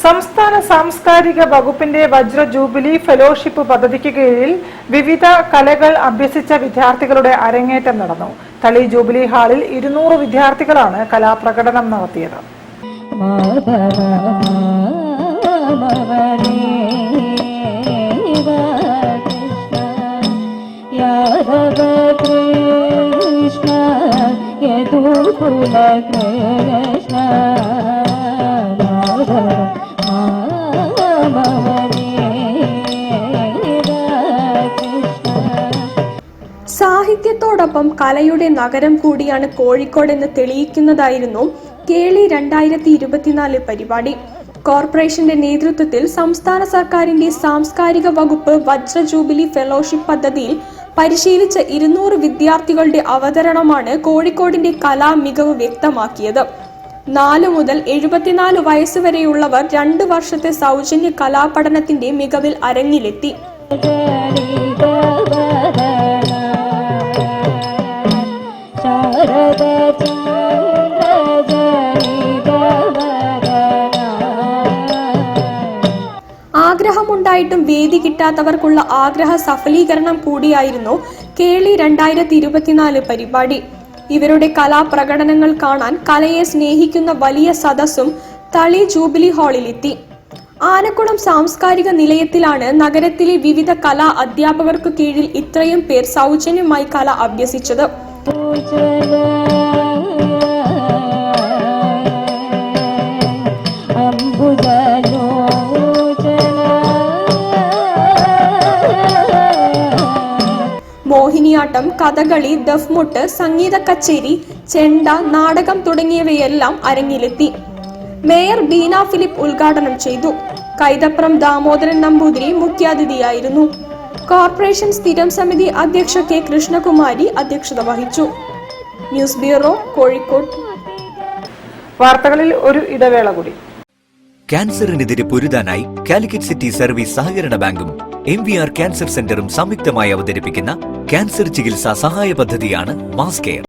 സംസ്ഥാന സാംസ്കാരിക വകുപ്പിന്റെ വജ്ര ജൂബിലി ഫെലോഷിപ്പ് പദ്ധതിക്ക് കീഴിൽ വിവിധ കലകൾ അഭ്യസിച്ച വിദ്യാർത്ഥികളുടെ അരങ്ങേറ്റം നടന്നു. തളി ജൂബിലി ഹാളിൽ 200 വിദ്യാർത്ഥികളാണ് കലാപ്രകടനം നടത്തിയത്. സാഹിത്യത്തോടൊപ്പം കലയുടെ നഗരം കൂടിയാണ് കോഴിക്കോട് എന്ന് തെളിയിക്കുന്നതായിരുന്നു കേളി 2024 പരിപാടി. കോർപ്പറേഷന്റെ നേതൃത്വത്തിൽ സംസ്ഥാന സർക്കാരിന്റെ സാംസ്കാരിക വകുപ്പ് വജ്ര ജൂബിലി ഫെലോഷിപ്പ് പദ്ധതിയിൽ പരിശീലിച്ച 200 വിദ്യാർത്ഥികളുടെ അവതരണമാണ് കോഴിക്കോടിന്റെ കലാ മികവ് വ്യക്തമാക്കിയത്. 4 മുതൽ 74 വയസ്സുവരെയുള്ളവർ 2 വർഷത്തെ സൗജന്യ കലാപഠനത്തിന്റെ മികവിൽ അരങ്ങിലെത്തി. ആഗ്രഹമുണ്ടായിട്ടും വേദി കിട്ടാത്തവർക്കുള്ള ആഗ്രഹ സഫലീകരണം കൂടിയായിരുന്നു കേളി 2024 പരിപാടി. ഇവരുടെ കലാപ്രകടനങ്ങൾ കാണാൻ കലയെ സ്നേഹിക്കുന്ന വലിയ സദസ്സും തളി ജൂബിലി ഹാളിലെത്തി. ആനക്കുളം സാംസ്കാരിക നിലയത്തിലാണ് നഗരത്തിലെ വിവിധ കലാ അധ്യാപകർക്ക് കീഴിൽ ഇത്രയും പേർ സൗജന്യമായി കല അഭ്യസിച്ചത്. മോഹിനിയാട്ടം, കഥകളി, ദഫ്മുട്ട്, സംഗീത കച്ചേരി, ചെണ്ട, നാടകം തുടങ്ങിയവയെല്ലാം അരങ്ങിലെത്തി. മേയർ ബീന ഫിലിപ്പ് ഉദ്ഘാടനം ചെയ്തു. കൈതപ്രം ദാമോദരൻ നമ്പൂതിരി മുഖ്യാതിഥിയായിരുന്നു. കോർപ്പറേഷൻ സ്ഥിരം സമിതി അധ്യക്ഷ കെ കൃഷ്ണകുമാരി അധ്യക്ഷത വഹിച്ചു. News bureau, Kozhikode. വാർത്തകളിൽ ഒരു ഇടവേള കൂടി. ക്യാൻസറിനെതിരെ പൊരുതാനായി കാലിക്കറ്റ് സിറ്റി സർവീസ് സഹകരണ ബാങ്കും MVR ക്യാൻസർ സെന്ററും സംയുക്തമായി അവതരിപ്പിക്കുന്ന ക്യാൻസർ ചികിത്സാ സഹായ പദ്ധതിയാണ് മാസ് കെയർ.